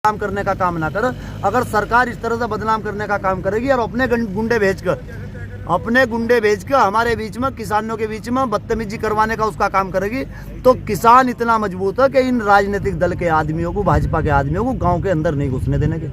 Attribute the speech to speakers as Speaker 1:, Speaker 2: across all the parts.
Speaker 1: बदनाम करने का काम ना कर। अगर सरकार इस तरह से बदनाम करने का काम करेगी और अपने गुंडे भेजकर हमारे बीच में, किसानों के बीच में बदतमीजी करवाने का उसका काम करेगी, तो किसान इतना मजबूत है कि इन राजनीतिक दल के आदमियों को, भाजपा के आदमियों को गांव के अंदर नहीं घुसने देने के।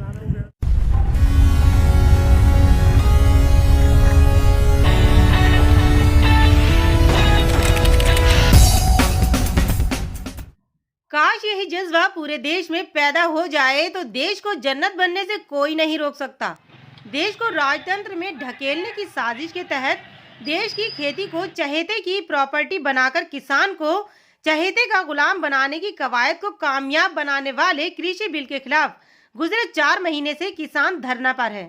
Speaker 2: काश यही जज्बा पूरे देश में पैदा हो जाए तो देश को जन्नत बनने से कोई नहीं रोक सकता। देश को राजतंत्र में ढकेलने की साजिश के तहत देश की खेती को चहेते की प्रॉपर्टी बनाकर किसान को चहेते का गुलाम बनाने की कवायद को कामयाब बनाने वाले कृषि बिल के खिलाफ गुजरे 4 महीने से किसान धरना पर है।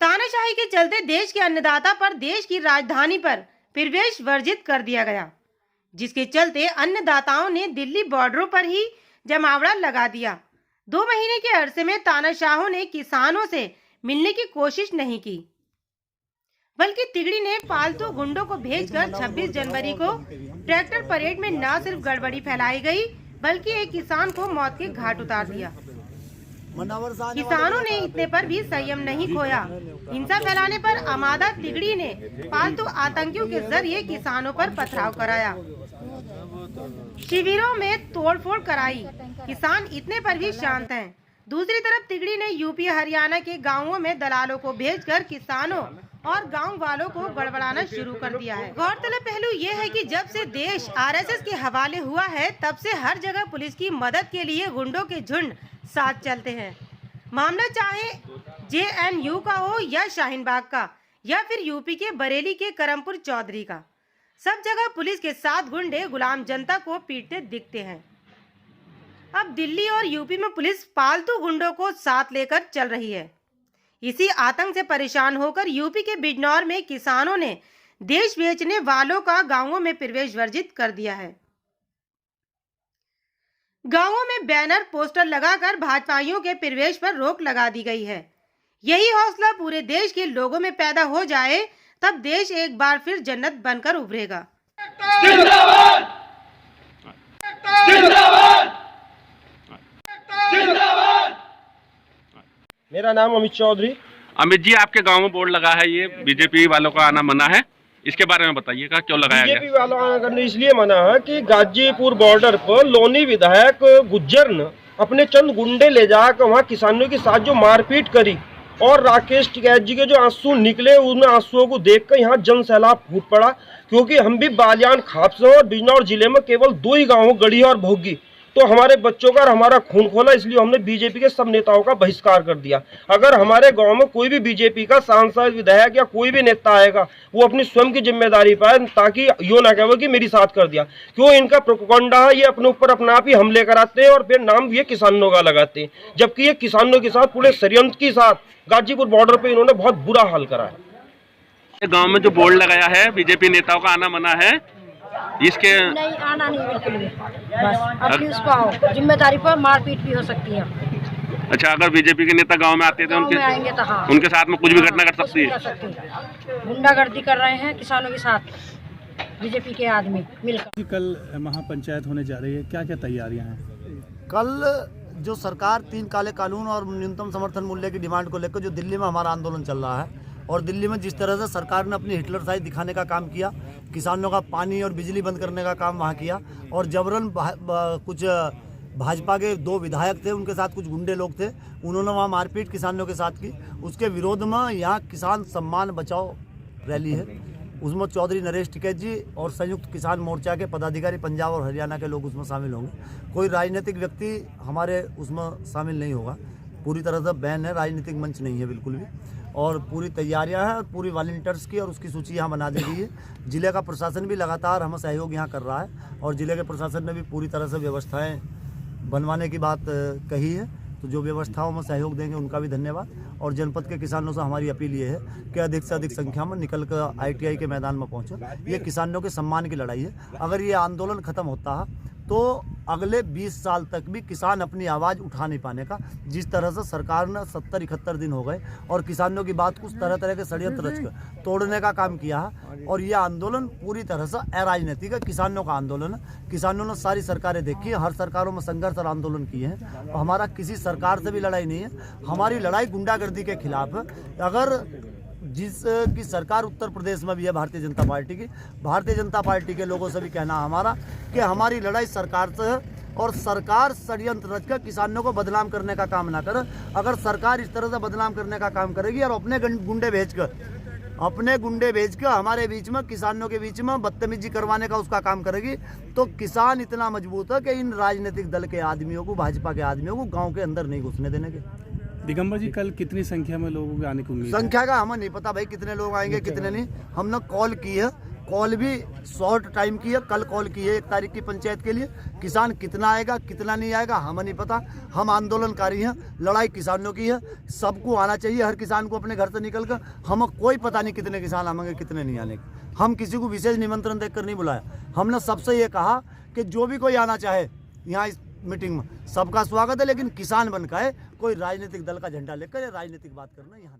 Speaker 2: तानाशाही के चलते देश के अन्नदाता पर देश की राजधानी पर प्रवेश वर्जित कर दिया गया, जिसके चलते अन्नदाताओं ने दिल्ली बॉर्डरों पर ही जमावड़ा लगा दिया। 2 महीने के अरसे में तानाशाहों ने किसानों से मिलने की कोशिश नहीं की, बल्कि तिगड़ी ने पालतू गुंडों को भेजकर 26 जनवरी को ट्रैक्टर परेड में न सिर्फ गड़बड़ी फैलाई गई, बल्कि एक किसान को मौत के घाट उतार दिया। किसानों ने इतने पर भी संयम नहीं खोया। हिंसा फैलाने पर आमादा तिगड़ी ने पालतू आतंकियों के जरिए किसानों पर पथराव कराया, शिविरों में तोड़फोड़ कराई। किसान इतने पर भी शांत हैं। दूसरी तरफ तिगड़ी ने यूपी हरियाणा के गांवों में दलालों को भेजकर किसानों और गांव वालों को गड़बड़ाना शुरू कर दिया है। गौरतलब पहलू ये है कि जब से देश आरएसएस के हवाले हुआ है, तब से हर जगह पुलिस की मदद के लिए गुंडों के झुंड साथ चलते हैं। मामला चाहे जेएनयू का हो या शाहीन बाग का या फिर यूपी के बरेली के करमपुर चौधरी का, सब जगह पुलिस के साथ गुंडे गुलाम जनता को पीटते दिखते हैं। अब दिल्ली और यूपी में पुलिस पालतू गुंडों को साथ लेकर चल रही है। इसी आतंक से परेशान होकर यूपी के बिजनौर में किसानों ने देश बेचने वालों का गांवों में प्रवेश वर्जित कर दिया है। गांवों में बैनर पोस्टर लगाकर भाजपाइयों के प्रवेश पर रोक लगा दी गई है। यही हौसला पूरे देश के लोगों में पैदा हो जाए, तब देश एक बार फिर जन्नत बनकर उभरेगा।
Speaker 3: जिंदाबाद! जिंदाबाद! जिंदाबाद!
Speaker 4: मेरा नाम अमित चौधरी।
Speaker 3: अमित जी, आपके गांव में बोर्ड लगा है, ये बीजेपी वालों का आना मना है, इसके बारे में बताइएगा, क्यों लगाया गया?
Speaker 4: बीजेपी वालों आना करने इसलिए मना है कि गाजीपुर बॉर्डर पर लोनी विधायक गुज्जर ने अपने चंद गुंडे ले जाकर वहाँ किसानों के साथ जो मारपीट करी और राकेश टिकैत जी के जो आंसू निकले, उन आंसुओं को देखकर यहाँ जन सैलाब फूट पड़ा। क्योंकि हम भी बालियान, खापसा और बिजनौर जिले में केवल 2 ही गाँव, गढ़िया और भोगी, तो हमारे बच्चों का और हमारा खून खोला, इसलिए हमने बीजेपी के सब नेताओं का बहिष्कार कर दिया। अगर हमारे गांव में कोई भी बीजेपी का सांसद, विधायक या कोई भी नेता आएगा, वो अपनी स्वयं की जिम्मेदारी पाए, ताकि यो ना कहे कि मेरी साथ कर दिया। क्यों इनका प्रोपेगेंडा है, ये अपने ऊपर अपना आप ही हमले कराते हैं और फिर नाम ये किसानों का लगाते हैं, जबकि ये किसानों के साथ पूरे षड्यंत्र के साथ गाजीपुर बॉर्डर पर इन्होंने बहुत बुरा हाल करा है।
Speaker 3: गाँव में जो बोर्ड लगाया है, बीजेपी नेताओं का आना मना है, इसके
Speaker 5: नहीं आना नहीं, बिल्कुल भी। बस अपनी उसको आओ, जिम्मेदारी पर मारपीट भी हो सकती है।
Speaker 3: अच्छा, अगर बीजेपी के नेता गांव में आते थे,
Speaker 5: गाँव में आएंगे तो हाँ,
Speaker 3: उनके साथ में कुछ भी घटना कर सकती
Speaker 5: है। गुंडागर्दी कर रहे हैं किसानों के साथ बीजेपी के आदमी मिलकर।
Speaker 6: कल महापंचायत होने जा रही है, क्या क्या तैयारियां हैं?
Speaker 1: कल जो सरकार 3 काले कानून और न्यूनतम समर्थन मूल्य की डिमांड को लेकर जो दिल्ली में हमारा आंदोलन चल रहा है, और दिल्ली में जिस तरह से सरकार ने अपनी हिटलर साइड दिखाने का काम किया, किसानों का पानी और बिजली बंद करने का काम वहाँ किया, और जबरन कुछ भाजपा के 2 विधायक थे, उनके साथ कुछ गुंडे लोग थे, उन्होंने वहाँ मारपीट किसानों के साथ की। उसके विरोध में यहाँ किसान सम्मान बचाओ रैली है, उसमें चौधरी नरेश टिकैत जी और संयुक्त किसान मोर्चा के पदाधिकारी पंजाब और हरियाणा के लोग उसमें शामिल होंगे। कोई राजनीतिक व्यक्ति हमारे उसमें शामिल नहीं होगा, पूरी तरह से बैन है, राजनीतिक मंच नहीं है बिल्कुल भी, और पूरी तैयारियां हैं, और पूरी वॉलंटियर्स की और उसकी सूची यहाँ बना दी गई है। जिले का प्रशासन भी लगातार हमें सहयोग यहाँ कर रहा है, और जिले के प्रशासन ने भी पूरी तरह से व्यवस्थाएं बनवाने की बात कही है, तो जो व्यवस्थाओं में सहयोग देंगे उनका भी धन्यवाद। और जनपद के किसानों से हमारी अपील ये है कि अधिक से अधिक संख्या में निकल कर ITI के मैदान में पहुँचे। ये किसानों के सम्मान की लड़ाई है। अगर ये आंदोलन खत्म होता है तो अगले 20 साल तक भी किसान अपनी आवाज़ उठा नहीं पाने का। जिस तरह से सरकार ने 70-71 दिन हो गए और किसानों की बात कुछ तरह तरह के षड्यंत्र रचकर तोड़ने का काम किया है। और यह आंदोलन पूरी तरह से अराजनीतिक है, किसानों का आंदोलन है। किसानों ने सारी सरकारें देखी है, हर सरकारों में संघर्ष और आंदोलन किए हैं। और हमारा किसी सरकार से भी लड़ाई नहीं है, हमारी लड़ाई गुंडागर्दी के खिलाफ है। अगर जिसकी सरकार उत्तर प्रदेश में भी है भारतीय जनता पार्टी की, भारतीय जनता पार्टी के लोगों से भी कहना हमारा कि हमारी लड़ाई सरकार से है और सरकार षड्यंत्र रचकर किसानों को बदनाम करने का काम ना करे। अगर सरकार इस तरह से बदनाम करने का काम करेगी और अपने गुंडे भेजकर हमारे बीच में, किसानों के बीच में बदतमीजी करवाने का उसका काम करेगी, तो किसान इतना मजबूत है कि इन राजनीतिक दल के आदमियों को, भाजपा के आदमियों को गाँव के अंदर नहीं घुसने देने के।
Speaker 6: दिगंबर जी, कल कितनी संख्या में लोगों के आने की उम्मीद है?
Speaker 1: संख्या का हमें नहीं पता भाई, कितने लोग आएंगे कितने नहीं। हमने कॉल की है, कॉल भी शॉर्ट टाइम की है, कल कॉल की है 1 तारीख की पंचायत के लिए। किसान कितना आएगा कितना नहीं आएगा हमें नहीं पता। हम आंदोलनकारी हैं, लड़ाई किसानों की है, सबको आना चाहिए, हर किसान को अपने घर से निकल कर। हमें कोई पता नहीं कितने किसान आएंगे कितने नहीं आने के। हम किसी को विशेष निमंत्रण देकर नहीं बुलाया। हमने सबसे ये कहा कि जो भी कोई आना चाहे यहाँ इस मीटिंग में, सबका स्वागत है, लेकिन किसान बनकर है, कोई राजनीतिक दल का झंडा लेकर या राजनीतिक बात करना यहाँ